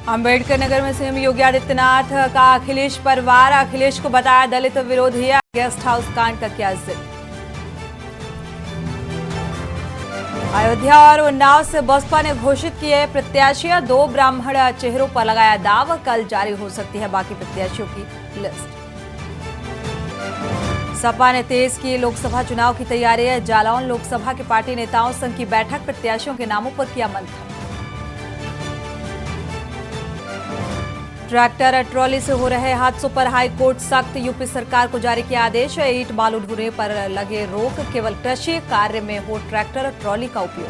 अंबेडकर नगर में सीएम योगी आदित्यनाथ का अखिलेश परिवार, अखिलेश को बताया दलित विरोधी है। गेस्ट हाउस कांड का किया जिक्र। अयोध्या और उन्नाव से बसपा ने घोषित किए प्रत्याशी, 2 ब्राह्मण चेहरों पर लगाया दाव। कल जारी हो सकती है बाकी प्रत्याशियों की लिस्ट। सपा ने तेज की लोकसभा चुनाव की तैयारी है। जालौन लोकसभा के पार्टी नेताओं संघ की बैठक, प्रत्याशियों के नामों पर किया मंथन। ट्रैक्टर ट्रॉली से हो रहे हादसों पर हाई कोर्ट सख्त, यूपी सरकार को जारी किया आदेश। ईंट बालू ढोने पर लगे रोक, केवल कृषि कार्य में हो ट्रैक्टर ट्रॉली का उपयोग।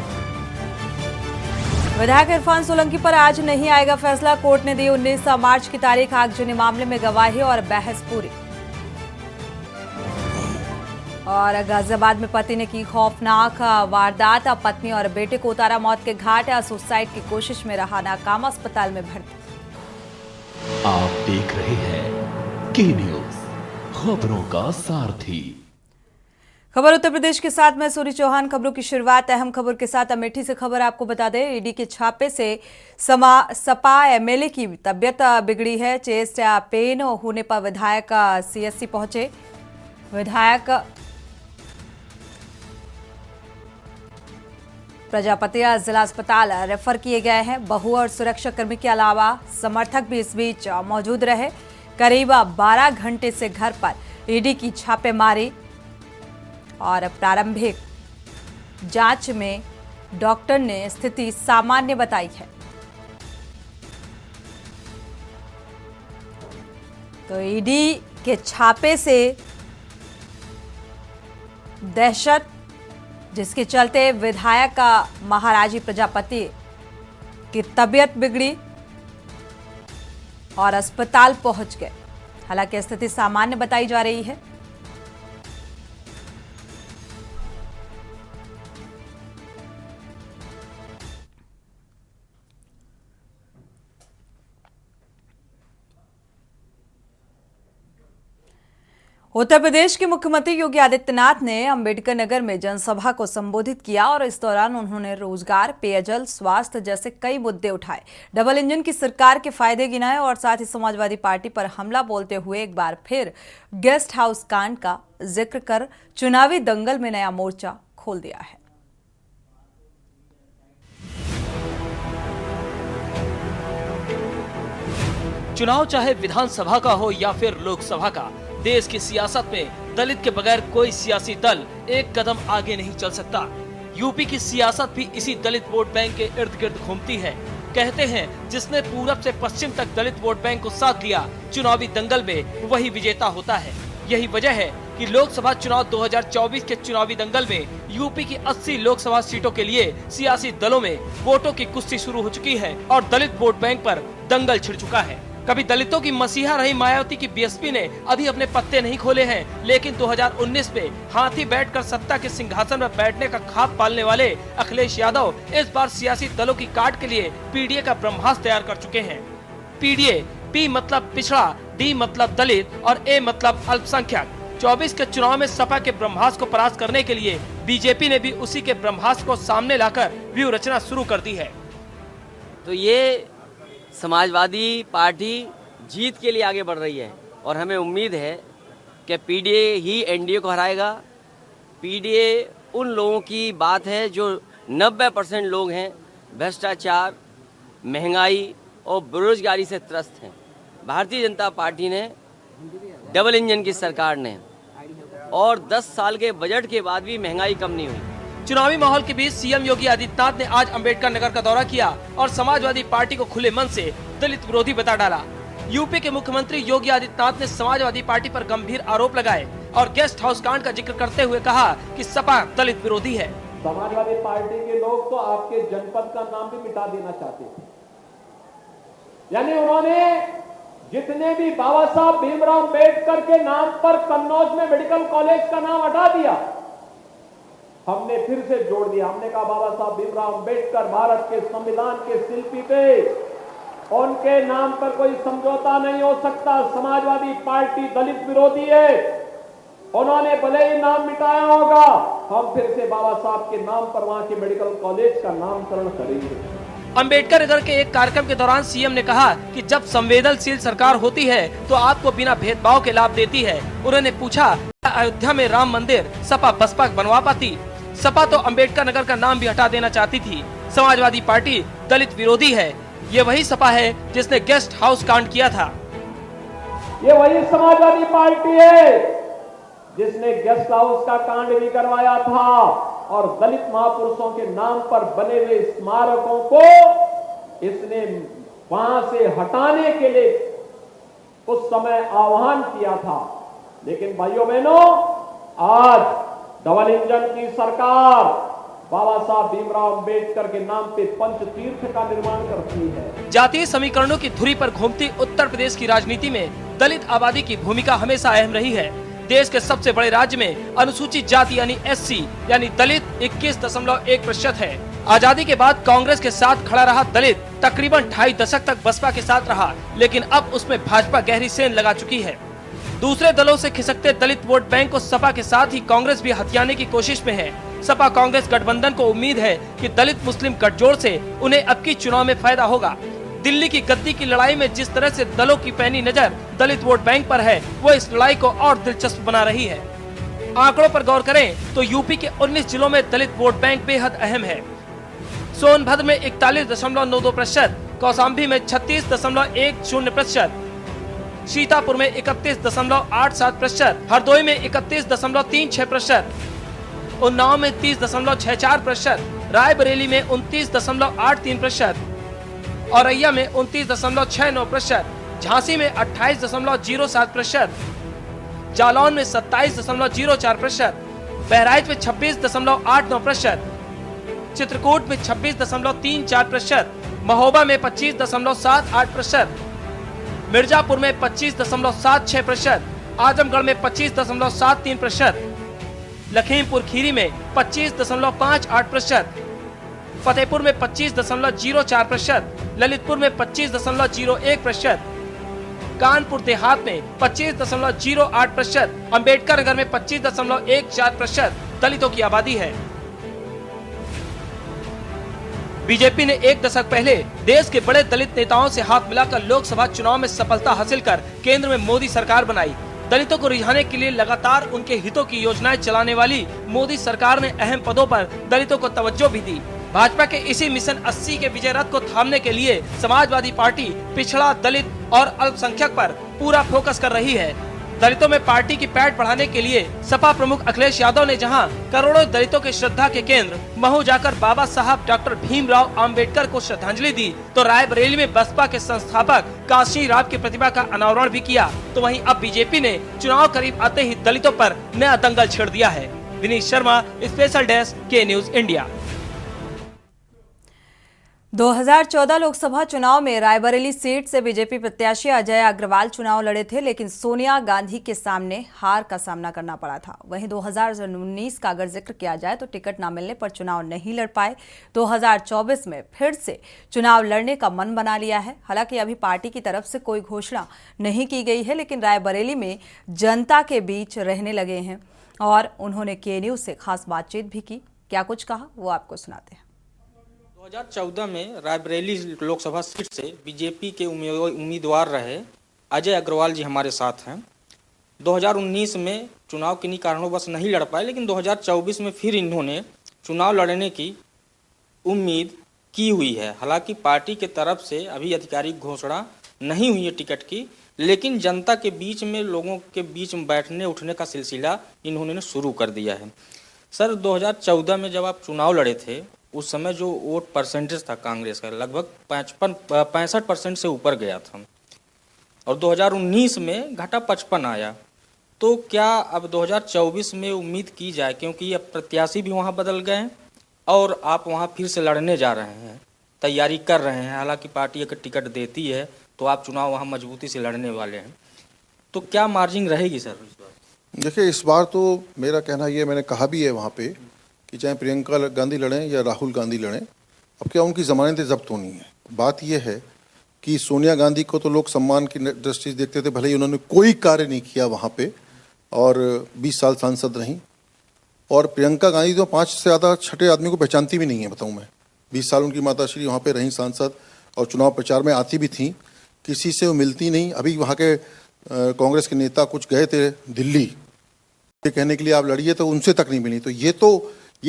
विधायक इरफान सोलंकी पर आज नहीं आएगा फैसला, कोर्ट ने दी 19 मार्च की तारीख। आगजनी मामले में गवाही और बहस पूरी। और गाजियाबाद में पति ने की खौफनाक वारदात, पत्नी और बेटे को उतारा मौत के घाट। सुसाइड की कोशिश में रहा नाकाम, अस्पताल में भर्ती। आप देख रहे हैं के न्यूज, खबरों का सारथी। खबर उत्तर प्रदेश के साथ मैं सूरी चौहान। खबरों की शुरुआत अहम खबर के साथ। अमेठी से खबर आपको बता दें, ईडी के छापे से सपा एमएलए की तबियत बिगड़ी है। चेस्ट पेन होने पर विधायक सीएससी पहुंचे। विधायक प्रजापति जिला अस्पताल रेफर किए गए हैं। बहू और सुरक्षा कर्मी के अलावा समर्थक भी इस बीच मौजूद रहे। करीब 12 घंटे से घर पर ईडी की छापेमारी और प्रारंभिक जांच में डॉक्टर ने स्थिति सामान्य बताई है। तो ईडी के छापे से दहशत, जिसके चलते विधायक महाराजी प्रजापति की तबीयत बिगड़ी और अस्पताल पहुंच गए। हालांकि स्थिति सामान्य बताई जा रही है। उत्तर प्रदेश के मुख्यमंत्री योगी आदित्यनाथ ने अंबेडकर नगर में जनसभा को संबोधित किया और इस दौरान उन्होंने रोजगार, पेयजल, स्वास्थ्य जैसे कई मुद्दे उठाए। डबल इंजन की सरकार के फायदे गिनाए और साथ ही समाजवादी पार्टी पर हमला बोलते हुए एक बार फिर गेस्ट हाउस कांड का जिक्र कर चुनावी दंगल में नया मोर्चा खोल दिया है। चुनाव चाहे विधानसभा का हो या फिर लोकसभा का, देश की सियासत में दलित के बगैर कोई सियासी दल एक कदम आगे नहीं चल सकता। यूपी की सियासत भी इसी दलित वोट बैंक के इर्द गिर्द घूमती है। कहते हैं जिसने पूरब से पश्चिम तक दलित वोट बैंक को साथ लिया, चुनावी दंगल में वही विजेता होता है। यही वजह है कि लोकसभा चुनाव 2024 के चुनावी दंगल में यूपी की 80 लोकसभा सीटों के लिए सियासी दलों में वोटों की कुश्ती शुरू हो चुकी है और दलित वोट बैंक पर दंगल छिड़ चुका है। कभी दलितों की मसीहा रही मायावती की बीएसपी ने अभी अपने पत्ते नहीं खोले हैं, लेकिन 2019 में हाथी बैठकर सत्ता के सिंहासन पर बैठने का ख्वाब पालने वाले अखिलेश यादव इस बार सियासी दलों की काट के लिए पीडीए का ब्रह्मास्त्र तैयार कर चुके हैं। पीडीए, पी मतलब पिछड़ा, डी मतलब दलित और ए मतलब अल्पसंख्यक। 24 के चुनाव में सपा के ब्रह्मास्त्र को परास्त करने के लिए बीजेपी ने भी उसी के ब्रह्मास्त्र को सामने लाकर व्यूह रचना शुरू कर दी है। तो ये समाजवादी पार्टी जीत के लिए आगे बढ़ रही है और हमें उम्मीद है कि पीडीए ही एनडीए को हराएगा। पीडीए उन लोगों की बात है जो 90% लोग हैं भ्रष्टाचार, महंगाई और बेरोजगारी से त्रस्त हैं। भारतीय जनता पार्टी ने, डबल इंजन की सरकार ने, और 10 साल के बजट के बाद भी महंगाई कम नहीं हुई। चुनावी माहौल के बीच सीएम योगी आदित्यनाथ ने आज अंबेडकर नगर का दौरा किया और समाजवादी पार्टी को खुले मन से दलित विरोधी बता डाला। यूपी के मुख्यमंत्री योगी आदित्यनाथ ने समाजवादी पार्टी पर गंभीर आरोप लगाए और गेस्ट हाउस कांड का जिक्र करते हुए कहा कि सपा दलित विरोधी है। समाजवादी पार्टी के लोग तो आपके जनपद का नाम भी मिटा देना चाहते थे। यानी उन्होंने जितने भी बाबा साहब भीमराव अम्बेडकर के नाम पर कन्नौज में मेडिकल कॉलेज का नाम हटा दिया, हमने फिर से जोड़ दिया। हमने कहा बाबा साहब भीमराव अम्बेडकर भारत के संविधान के शिल्पी थे, उनके नाम पर कोई समझौता नहीं हो सकता। समाजवादी पार्टी दलित विरोधी है, उन्होंने भले ही नाम मिटाया होगा, हम फिर से बाबा साहब के नाम पर वहां के मेडिकल कॉलेज का नामकरण करेंगे। अंबेडकर नगर के एक कार्यक्रम के दौरान सीएम ने कहा कि जब संवेदनशील सरकार होती है तो आपको बिना भेदभाव के लाभ देती है। उन्होंने पूछा, अयोध्या में राम मंदिर सपा बसपा बनवा पाती? सपा तो अंबेडकर नगर का नाम भी हटा देना चाहती थी। समाजवादी पार्टी दलित विरोधी है। ये वही सपा है जिसने गेस्ट हाउस कांड किया था। ये वही समाजवादी पार्टी है जिसने गेस्ट हाउस का कांड भी करवाया था और दलित महापुरुषों के नाम पर बने हुए स्मारकों को इसने वहां से हटाने के लिए उस समय आह्वान किया था। लेकिन भाइयों बहनों, आज डबल इंजन की सरकार बाबा साहब भीमराव अंबेडकर के नाम पे पंचतीर्थ का निर्माण करती है। जातीय समीकरणों की धुरी पर घूमती उत्तर प्रदेश की राजनीति में दलित आबादी की भूमिका हमेशा अहम रही है। देश के सबसे बड़े राज्य में अनुसूचित जाति यानी एससी यानी दलित 21.1% है। आजादी के बाद कांग्रेस के साथ खड़ा रहा दलित तकरीबन 2.5 दशक तक बसपा के साथ रहा, लेकिन अब उसमें भाजपा गहरी सेंध लगा चुकी है। दूसरे दलों से खिसकते दलित वोट बैंक को सपा के साथ ही कांग्रेस भी हथियाने की कोशिश में है। सपा कांग्रेस गठबंधन को उम्मीद है कि दलित मुस्लिम गठजोड़ से उन्हें अब की चुनाव में फायदा होगा। दिल्ली की गद्दी की लड़ाई में जिस तरह से दलों की पैनी नजर दलित वोट बैंक पर है, वो इस लड़ाई को और दिलचस्प बना रही है। आंकड़ों पर गौर करें तो यूपी के 19 जिलों में दलित वोट बैंक बेहद अहम है। सोनभद्र में 41.92%, कौशाम्बी में 36.10%, सीतापुर में 31.87%, हरदोई में 31.36%, उन्नाव में 30.64%, रायबरेली में 29.83%, औरैया में 29.69%, झांसी में 28.07%, जालौन में 27.04%, बहराइच में 26.89%, चित्रकूट में 26.34%, महोबा में 25.78%, मिर्जापुर में 25.76%, आजमगढ़ में 25.73%, लखीमपुर खीरी में 25.58%, फतेहपुर में 25.04%, ललितपुर में 25.01%, कानपुर देहात में 25.08%, अंबेडकर नगर में 25.14% दलितों की आबादी है। बीजेपी ने एक दशक पहले देश के बड़े दलित नेताओं से हाथ मिलाकर लोकसभा चुनाव में सफलता हासिल कर केंद्र में मोदी सरकार बनाई। दलितों को रिझाने के लिए लगातार उनके हितों की योजनाएं चलाने वाली मोदी सरकार ने अहम पदों पर दलितों को तवज्जो भी दी। भाजपा के इसी मिशन 80 के विजय रथ को थामने के लिए समाजवादी पार्टी पिछड़ा, दलित और अल्पसंख्यक पर पूरा फोकस कर रही है। दलितों में पार्टी की पैठ बढ़ाने के लिए सपा प्रमुख अखिलेश यादव ने जहां करोड़ों दलितों के श्रद्धा के केंद्र महू जाकर बाबा साहब डॉक्टर भीमराव अंबेडकर को श्रद्धांजलि दी, तो रायबरेली में बसपा के संस्थापक काशी राव की प्रतिमा का अनावरण भी किया। तो वहीं अब बीजेपी ने चुनाव करीब आते ही दलितों पर नया दंगल छेड़ दिया है। विनीत शर्मा, स्पेशल डेस्क, के न्यूज इंडिया। 2014 लोकसभा चुनाव में रायबरेली सीट से बीजेपी प्रत्याशी अजय अग्रवाल चुनाव लड़े थे, लेकिन सोनिया गांधी के सामने हार का सामना करना पड़ा था। वहीं 2019 का अगर जिक्र किया जाए तो टिकट न मिलने पर चुनाव नहीं लड़ पाए। 2024 में फिर से चुनाव लड़ने का मन बना लिया है। हालांकि अभी पार्टी की तरफ से कोई घोषणा नहीं की गई है, लेकिन रायबरेली में जनता के बीच रहने लगे हैं और उन्होंने के न्यूज से खास बातचीत भी की। क्या कुछ कहा वो आपको सुनाते हैं। 2014 में रायबरेली लोकसभा सीट से बीजेपी के उम्मीदवार रहे अजय अग्रवाल जी हमारे साथ हैं। 2019 में चुनाव किन्हीं कारणों नहीं लड़ पाए, लेकिन 2024 में फिर इन्होंने चुनाव लड़ने की उम्मीद की हुई है। हालांकि पार्टी के तरफ से अभी आधिकारिक घोषणा नहीं हुई है टिकट की, लेकिन जनता के बीच में, लोगों के बीच में बैठने उठने का सिलसिला इन्होंने शुरू कर दिया है। सर, 2014 में जब आप चुनाव लड़े थे उस समय जो वोट परसेंटेज था कांग्रेस का लगभग 65% से ऊपर गया था और 2019 में घटा 55 आया। तो क्या अब 2024 में उम्मीद की जाए, क्योंकि अब प्रत्याशी भी वहां बदल गए हैं और आप वहां फिर से लड़ने जा रहे हैं, तैयारी कर रहे हैं। हालांकि पार्टी अगर टिकट देती है तो आप चुनाव वहां मजबूती से लड़ने वाले हैं, तो क्या मार्जिन रहेगी सर इस बार? देखिए, इस बार तो मेरा कहना ये, मैंने कहा भी है वहाँ पे कि चाहे प्रियंका गांधी लड़ें या राहुल गांधी लड़ें, अब क्या उनकी ज़मानतें जब्त होनी है। बात यह है कि सोनिया गांधी को तो लोग सम्मान की दृष्टि से देखते थे, भले ही उन्होंने कोई कार्य नहीं किया वहाँ पे और 20 साल सांसद रहीं। और प्रियंका गांधी तो 5 से ज़्यादा छठे आदमी को पहचानती भी नहीं है, बताऊँ मैं। 20 साल उनकी माताश्री वहाँ पे रहीं सांसद और चुनाव प्रचार में आती भी थीं, किसी से वो मिलती नहीं। अभी वहाँ के कांग्रेस के नेता कुछ गए थे दिल्ली, ये कहने के लिए आप लड़िए, तो उनसे तक नहीं मिली। तो ये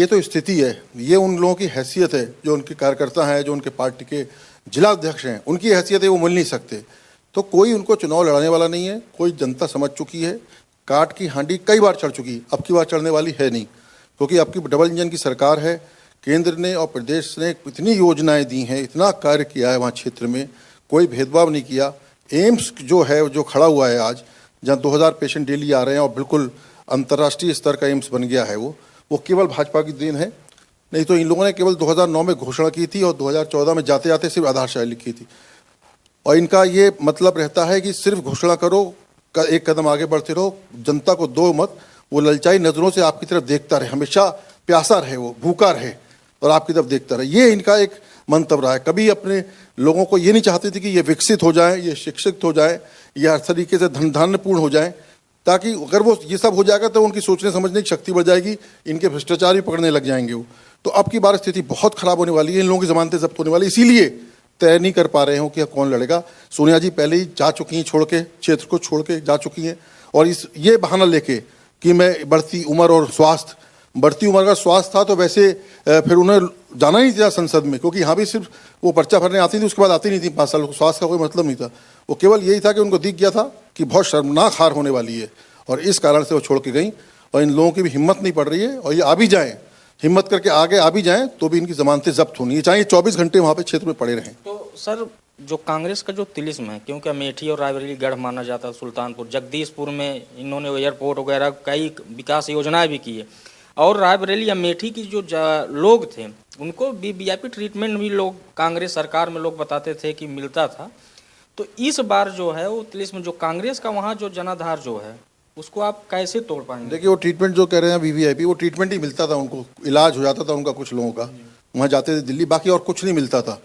तो स्थिति है, ये उन लोगों की हैसियत है, जो उनके कार्यकर्ता हैं, जो उनके पार्टी के जिला अध्यक्ष हैं, उनकी हैसियत है, वो मिल नहीं सकते। तो कोई उनको चुनाव लड़ाने वाला नहीं है, कोई जनता समझ चुकी है, काट की हांडी कई बार चढ़ चुकी, अब की बार चढ़ने वाली है नहीं, क्योंकि अब की डबल इंजन की सरकार है। केंद्र ने और प्रदेश ने इतनी योजनाएं दी हैं, इतना कार्य किया है वहाँ क्षेत्र में, कोई भेदभाव नहीं किया। एम्स जो है, जो खड़ा हुआ है आज, जहाँ 2000 पेशेंट डेली आ रहे हैं और बिल्कुल अंतर्राष्ट्रीय स्तर का एम्स बन गया है, वो केवल भाजपा की देन है। नहीं तो इन लोगों ने केवल 2009 में घोषणा की थी और 2014 में जाते जाते सिर्फ आधारशिला लिखी थी। और इनका ये मतलब रहता है कि सिर्फ घोषणा करो, एक कदम आगे बढ़ते रहो, जनता को दो मत, वो ललचाई नज़रों से आपकी तरफ देखता रहे, हमेशा प्यासा रहे, वो भूखा रहे और आपकी तरफ देखता रहे। ये इनका एक मंतव्य रहा है। कभी अपने लोगों को ये नहीं चाहते थे कि ये विकसित हो जाए, ये शिक्षित हो जाए, ये हर तरीके से धनधान्यपूर्ण हो जाए, ताकि अगर वो ये सब हो जाएगा तो उनकी सोचने समझने की शक्ति बढ़ जाएगी, इनके भ्रष्टाचार भी पकड़ने लग जाएंगे वो। तो अब की बार स्थिति बहुत खराब होने वाली है, इन लोगों की जमानतें जब्त होने वाली, इसीलिए तय नहीं कर पा रहे हो कि कौन लड़ेगा। सोनिया जी पहले ही जा चुकी हैं, छोड़ के क्षेत्र को छोड़ के जा चुकी हैं, और ये बहाना लेके कि मैं बढ़ती उम्र और स्वास्थ्य, बढ़ती उम्र का स्वास्थ्य था तो वैसे फिर उन्हें जाना ही था संसद में, क्योंकि यहाँ भी सिर्फ वो पर्चा भरने आती थी, उसके बाद आती नहीं थी 5 साल। स्वास्थ्य का कोई मतलब नहीं था, वो केवल यही था कि उनको दिख गया था कि बहुत शर्मनाक हार होने वाली है, और इस कारण से वो छोड़ के गई। और इन लोगों की भी हिम्मत नहीं पड़ रही है, और ये आ भी जाएँ, हिम्मत करके आगे आ भी जाएँ तो भी इनकी जमानतें जब्त होनी है, चाहे 24 घंटे वहाँ पे क्षेत्र में पड़े रहें। तो सर, जो कांग्रेस का जो तिलिस्म है, क्योंकि अमेठी और रायबरेली गढ़ माना जाता है, सुल्तानपुर, जगदीशपुर में इन्होंने एयरपोर्ट वगैरह कई विकास योजनाएं भी की है, और रायबरेली अमेठी की जो लोग थे उनको भी वीआईपी ट्रीटमेंट भी लोग कांग्रेस सरकार में लोग बताते थे कि मिलता था। तो इस बार जो है वो तिलिस्म जो कांग्रेस का वहाँ जो जनाधार जो है उसको आप कैसे तोड़ पाएंगे? देखिए, वो ट्रीटमेंट जो कह रहे हैं वीवीआईपी, वो ट्रीटमेंट ही मिलता था उनको, इलाज हो जाता था उनका कुछ लोगों का, वहाँ जाते थे दिल्ली, बाकी और कुछ नहीं मिलता था।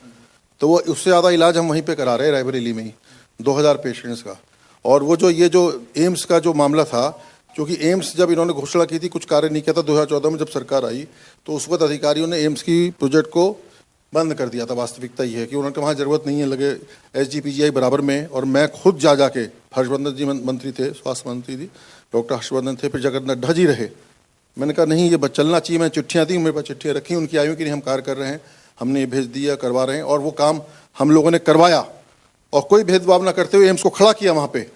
तो वो उससे ज़्यादा इलाज हम वहीं पे करा रहे हैं रायबरेली में ही, 2000 पेशेंट्स का। और वो जो ये जो एम्स का जो मामला था, क्योंकि एम्स जब इन्होंने घोषणा की थी, कुछ कार्य नहीं किया था 2014 में जब सरकार आई, तो उस वक्त अधिकारियों ने एम्स की प्रोजेक्ट को बंद कर दिया था। वास्तविकता ये है कि उन्होंने वहाँ ज़रूरत नहीं है, लगे SGPGI बराबर में। और मैं खुद जाके, हर्षवर्धन जी मंत्री थे, स्वास्थ्य मंत्री थी, डॉक्टर हर्षवर्धन थे, फिर जगत नड्डा जी रहे, मैंने कहा नहीं, ये चलना चाहिए। मैंने चिट्ठियाँ दी, मेरे पास चिट्ठियाँ रखी, उनकी आयु की नहीं, हम कार्य कर रहे हैं, हमने ये भेज दिया, करवा रहे हैं, और वो काम हम लोगों ने करवाया, और कोई भेदभाव ना करते हुए एम्स को खड़ा किया। वहाँ पे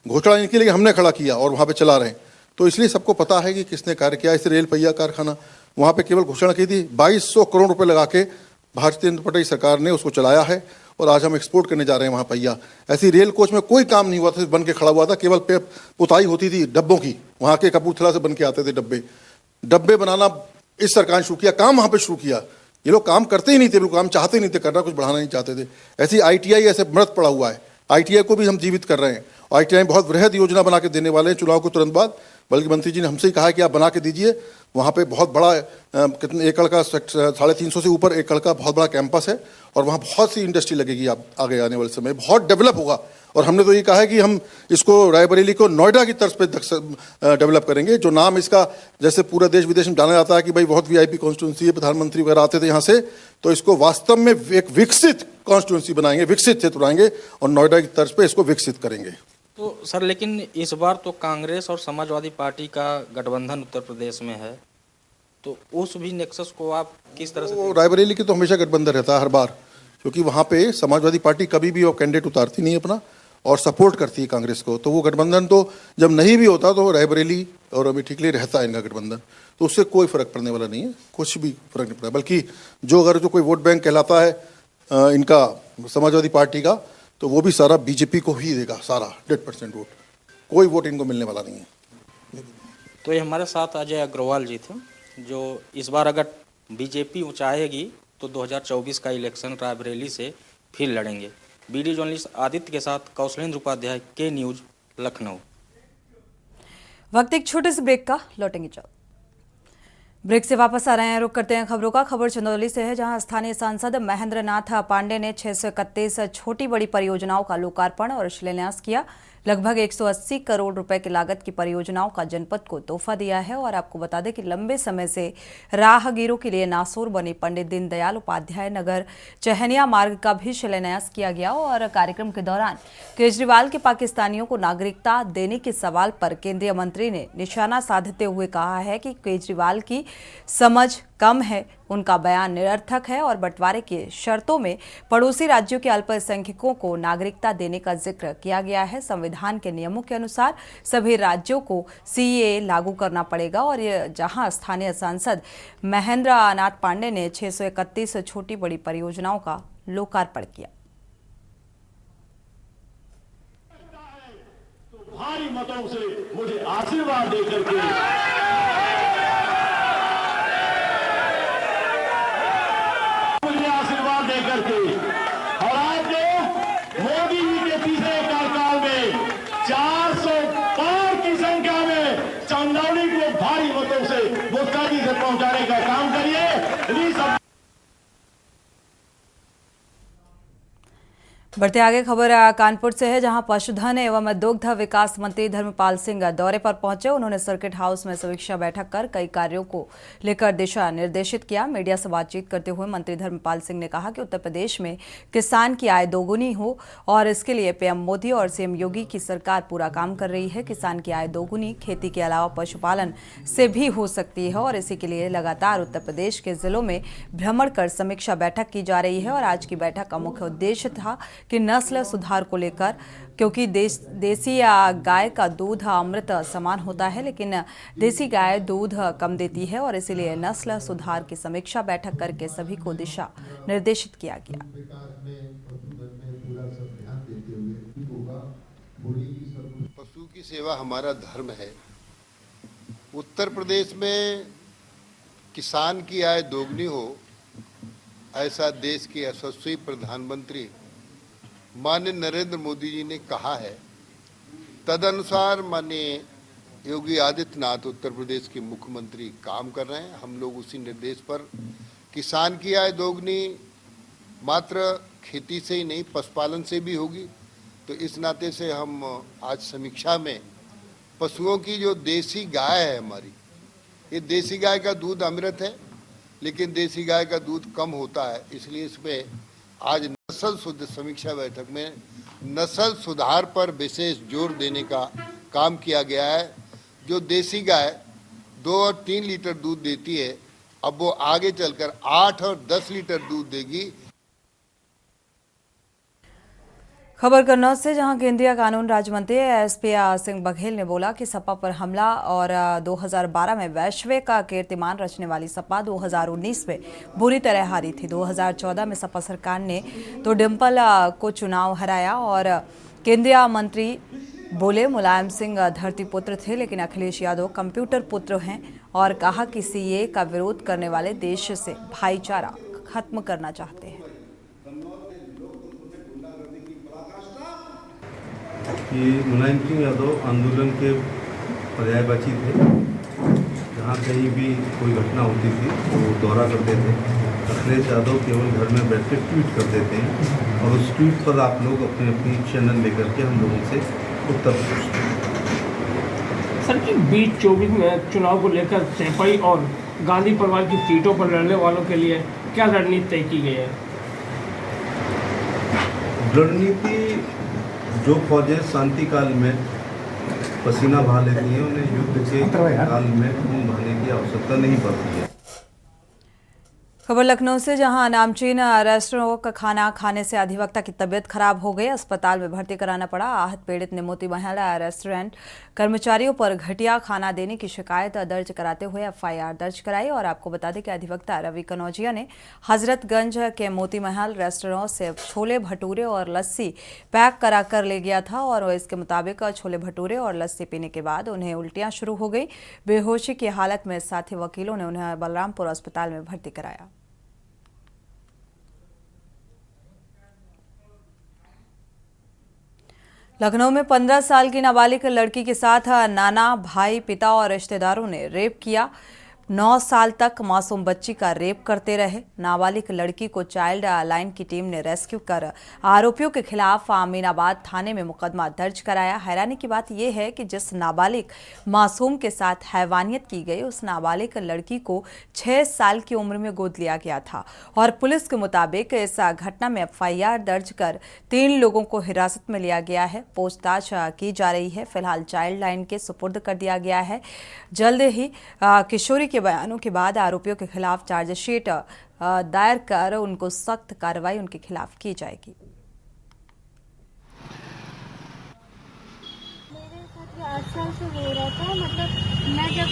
घोषणा इनके लिए हमने खड़ा किया और वहाँ पे चला रहे हैं। तो इसलिए सबको पता है कि किसने कार्य किया। इस रेल पहिया कारखाना वहाँ पे केवल घोषणा की थी, 2200 करोड़ रुपए लगा के भारतीय जनता पार्टी सरकार ने उसको चलाया है, और आज हम एक्सपोर्ट करने जा रहे हैं वहाँ पहिया। ऐसी रेल कोच में कोई काम नहीं हुआ था, बन के खड़ा हुआ था, केवल पुताई होती थी डब्बों की, वहाँ के कपूरथला से बन के आते थे डब्बे बनाना इस सरकार ने शुरू किया, काम वहाँ पे शुरू किया। ये लोग काम करते ही नहीं थे, काम चाहते ही नहीं थे करना, कुछ बढ़ाना नहीं चाहते थे। ऐसी ITI ऐसे मृत पड़ा हुआ है, ITI को भी हम जीवित कर रहे हैं। ITI में बहुत वृहद योजना बना के देने वाले हैं चुनाव को तुरंत बाद, बल्कि मंत्री जी ने हमसे ही कहा कि आप बना के दीजिए। वहाँ पे बहुत बड़ा कितने एकड़ का 350 से ऊपर एकड़ का बहुत बड़ा कैंपस है, और वहाँ बहुत सी इंडस्ट्री लगेगी। आप आगे आने वाले समय बहुत डेवलप होगा। और हमने तो ये कहा है कि हम इसको रायबरेली को नोएडा की तर्ज पे डेवलप करेंगे, जो नाम इसका जैसे पूरे देश विदेश में जाना जाता है कि भाई बहुत VIP कॉन्स्टिट्यूंसी है, प्रधानमंत्री वगैरह आते थे यहाँ से, तो इसको वास्तव में एक विकसित कॉन्स्टिट्यूंसी बनाएंगे, विकसित क्षेत्र बनाएंगे, और नोएडा की तर्ज पे इसको विकसित करेंगे। तो सर, लेकिन इस बार तो कांग्रेस और समाजवादी पार्टी का गठबंधन उत्तर प्रदेश में है, तो उस भी नेक्सस को आप किस तरह से? रायबरेली की तो हमेशा गठबंधन रहता है हर बार, क्योंकि वहाँ पे समाजवादी पार्टी कभी भी वो कैंडिडेट उतारती नहीं है अपना, और सपोर्ट करती है कांग्रेस को। तो वो गठबंधन तो जब नहीं भी होता तो रायबरेली और अमेठी के लिए रहता है इनका गठबंधन, तो उससे कोई फर्क पड़ने वाला नहीं है, कुछ भी फर्क नहीं पड़ा। बल्कि जो अगर जो कोई वोट बैंक कहलाता है इनका समाजवादी पार्टी का, तो वो भी सारा बीजेपी को ही देगा, सारा 100% वोट, कोई वोट इनको मिलने वाला नहीं है। तो ये हमारे साथ अजय अग्रवाल जी थे, जो इस बार अगर बीजेपी चाहेगी तो 2024 का इलेक्शन रायबरेली से फिर लड़ेंगे। वीडियो जर्नलिस्ट आदित्य के साथ कौशलेंद्र उपाध्याय, के न्यूज, लखनऊ। वक्त एक छोटे से ब्रेक का, लौटेंगे जल्द। ब्रेक से वापस आ रहे हैं, रुक करते हैं खबरों का। खबर चंदौली से है, जहां स्थानीय सांसद महेंद्र नाथ पांडे ने 631 छोटी बड़ी परियोजनाओं का लोकार्पण और शिलान्यास किया। लगभग 180 करोड़ रुपए की लागत की परियोजनाओं का जनपद को तोहफा दिया है। और आपको बता दें कि लंबे समय से राहगीरों के लिए नासूर बनी पंडित दीनदयाल उपाध्याय नगर चहनिया मार्ग का भी शिलान्यास किया गया। और कार्यक्रम के दौरान केजरीवाल के पाकिस्तानियों को नागरिकता देने के सवाल पर केंद्रीय मंत्री ने निशाना साधते हुए कहा है कि केजरीवाल की समझ कम है, उनका बयान निरर्थक है और बंटवारे की शर्तों में पड़ोसी राज्यों के अल्पसंख्यकों को नागरिकता देने का जिक्र किया गया है। संविधान के नियमों के अनुसार सभी राज्यों को सीएए लागू करना पड़ेगा। और जहां स्थानीय सांसद महेंद्र नाथ पांडे ने 631 छोटी बड़ी परियोजनाओं का लोकार्पण किया। भारी मतों से मुझे आशीर्वाद देकर के और आज मोदी जी के तीसरे कार्यकाल में 400 पार की संख्या में चंदौली को भारी मतों से वो तेजी से पहुंचाने का काम करिए। बढ़ते आगे खबर कानपुर से है, जहां पशुधन एवं दुग्ध विकास मंत्री धर्मपाल सिंह दौरे पर पहुंचे। उन्होंने सर्किट हाउस में समीक्षा बैठक कर कई कार्यों को लेकर दिशा निर्देशित किया। मीडिया से बातचीत करते हुए मंत्री धर्मपाल सिंह ने कहा कि उत्तर प्रदेश में किसान की आय दोगुनी हो और इसके लिए पीएम मोदी और सीएम योगी की सरकार पूरा काम कर रही है। किसान की आय दोगुनी खेती के अलावा पशुपालन से भी हो सकती है और इसी के लिए लगातार उत्तर प्रदेश के जिलों में भ्रमण कर समीक्षा बैठक की जा रही है। और आज की बैठक का मुख्य उद्देश्य था कि नस्ल सुधार को लेकर, क्योंकि देसी गाय का दूध अमृत समान होता है, लेकिन देसी गाय दूध कम देती है और इसीलिए नस्ल सुधार की समीक्षा बैठक करके सभी को दिशा निर्देशित किया गया। पशु की सेवा हमारा धर्म है। उत्तर प्रदेश में किसान की आय दोगुनी हो, ऐसा देश के यशस्वी प्रधानमंत्री माननीय नरेंद्र मोदी जी ने कहा है। तदनुसार माननीय योगी आदित्यनाथ उत्तर प्रदेश के मुख्यमंत्री काम कर रहे हैं। हम लोग उसी निर्देश पर किसान की आय दोगुनी मात्र खेती से ही नहीं, पशुपालन से भी होगी। तो इस नाते से हम आज समीक्षा में पशुओं की जो देसी गाय है हमारी, ये देसी गाय का दूध अमृत है, लेकिन देसी गाय का दूध कम होता है, इसलिए इसमें आज नस्ल शुद्ध समीक्षा बैठक में नस्ल सुधार पर विशेष जोर देने का काम किया गया है। जो देसी गाय 2 और 3 लीटर दूध देती है, अब वो आगे चलकर 8 और 10 लीटर दूध देगी। खबर कन्नौज से, जहां केंद्रीय कानून राज्य मंत्री एसपी सिंह बघेल ने बोला कि सपा पर हमला और 2012 में वैश्विक कीर्तिमान रचने वाली सपा 2019 में बुरी तरह हारी थी। 2014 में सपा सरकार ने तो डिम्पल को चुनाव हराया। और केंद्रीय मंत्री बोले मुलायम सिंह धरती पुत्र थे, लेकिन अखिलेश यादव कंप्यूटर पुत्र हैं। और कहा कि सीए का विरोध करने वाले देश से भाईचारा खत्म करना चाहते हैं। कि मुलायम सिंह यादव आंदोलन के पर्यायवाची थे। जहाँ कहीं भी कोई घटना होती थी तो वो दौरा करते थे। अखिलेश यादव केवल घर में बैठ के ट्वीट करते थे और उस ट्वीट पर आप लोग अपने अपनी चैनल लेकर के हम लोगों से उत्तर पूछते हैं। सर कि 2024 में चुनाव को लेकर सैपाई और गांधी परिवार की सीटों पर लड़ने वालों के लिए क्या रणनीति तय की गई है? रणनीति, जो फौजें शांति काल में पसीना बहा लेती हैं, उन्हें युद्ध के काल में खून बहाने की आवश्यकता नहीं पड़ती है। खबर लखनऊ से, जहां नामचीन रेस्टोरेंट का खाना खाने से अधिवक्ता की तबीयत खराब हो गई, अस्पताल में भर्ती कराना पड़ा। आहत पीड़ित ने मोती महल रेस्टोरेंट कर्मचारियों पर घटिया खाना देने की शिकायत दर्ज कराते हुए एफआईआर दर्ज कराई। और आपको बता दें कि अधिवक्ता रवि कनौजिया ने हजरतगंज के मोती महल रेस्टोरेंट से छोले भटूरे और लस्सी पैक कराकर ले गया था। और इसके मुताबिक छोले भटूरे और लस्सी पीने के बाद उन्हें उल्टियां शुरू हो गई। बेहोशी की हालत में साथी वकीलों ने उन्हें बलरामपुर अस्पताल में भर्ती कराया। लखनऊ में 15 साल की नाबालिग लड़की के साथ नाना, भाई, पिता और रिश्तेदारों ने रेप किया। 9 साल तक मासूम बच्ची का रेप करते रहे। नाबालिग लड़की को चाइल्ड लाइन की टीम ने रेस्क्यू कर आरोपियों के खिलाफ अमीनाबाद थाने में मुकदमा दर्ज कराया। हैरानी की बात यह है कि जिस नाबालिग मासूम के साथ हैवानियत की गई, उस नाबालिग लड़की को 6 साल की उम्र में गोद लिया गया था और पुलिस के मुताबिक इस घटना में FIR दर्ज कर 3 लोगों को हिरासत में लिया गया है। पूछताछ की जा रही है। फिलहाल चाइल्ड लाइन के सुपुर्द कर दिया गया है। जल्द ही किशोरी के बयानों के बाद आरोपियों के खिलाफ चार्जशीट दायर कर उनको सख्त कार्रवाई उनके खिलाफ की जाएगी। मेरे साथ ये 8 साल से हो रहा था। मतलब मैं जब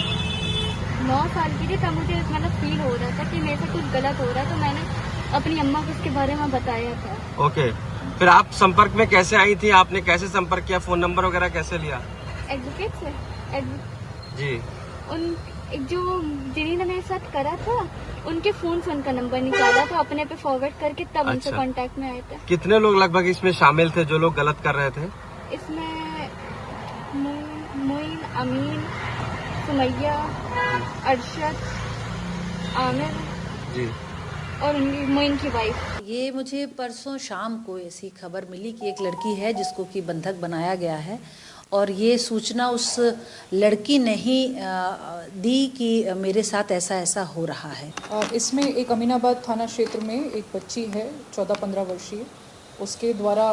9 साल की थी तब मुझे फील हो रहा था कि मेरे से कुछ गलत हो रहा है, तो मैंने अपनी अम्मा को इसके बारे में बताया था। ओके, फिर आप संपर्क में कैसे आई थी? आपने कैसे संपर्क किया? फोन नंबर वगैरह कैसे लिया? एडवोकेट से जी। उन जो जिन्होंने मेरे साथ करा था उनके फोन से उनका नंबर निकाला था, अपने पे फॉरवर्ड करके तब उनसे कांटेक्ट में आए थे। कितने लोग लगभग इसमें शामिल थे जो लोग गलत कर रहे थे? इसमें मोइन, अमीन, सुमैया, अरशद, आमिर जी और उनकी मोइन की वाइफ। ये मुझे परसों शाम को ऐसी खबर मिली कि एक लड़की है जिसको कि बंधक बनाया गया है और ये सूचना उस लड़की ने ही दी कि मेरे साथ ऐसा ऐसा हो रहा है। इसमें एक अमीनाबाद थाना क्षेत्र में एक बच्ची है 14-15 वर्षीय, उसके द्वारा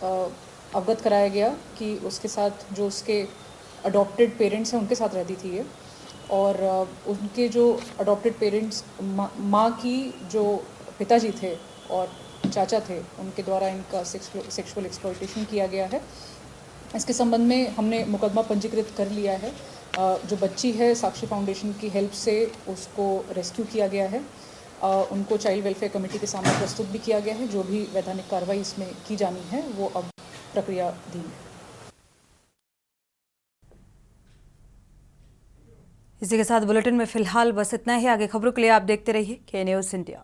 अवगत कराया गया कि उसके साथ जो उसके अडॉप्टेड पेरेंट्स हैं उनके साथ रहती थी ये, और उनके जो अडॉप्टेड पेरेंट्स माँ की जो पिताजी थे और चाचा थे, उनके द्वारा इनका सेक्सुअल एक्सप्लॉयटेशन किया गया है। इसके संबंध में हमने मुकदमा पंजीकृत कर लिया है। जो बच्ची है साक्षी फाउंडेशन की हेल्प से उसको रेस्क्यू किया गया है। उनको चाइल्ड वेलफेयर कमेटी के सामने प्रस्तुत भी किया गया है। जो भी वैधानिक कार्रवाई इसमें की जानी है वो अब प्रक्रियाधीन है। इसी के साथ बुलेटिन में फिलहाल बस इतना ही। आगे खबरों के लिए आप देखते रहिए K News India।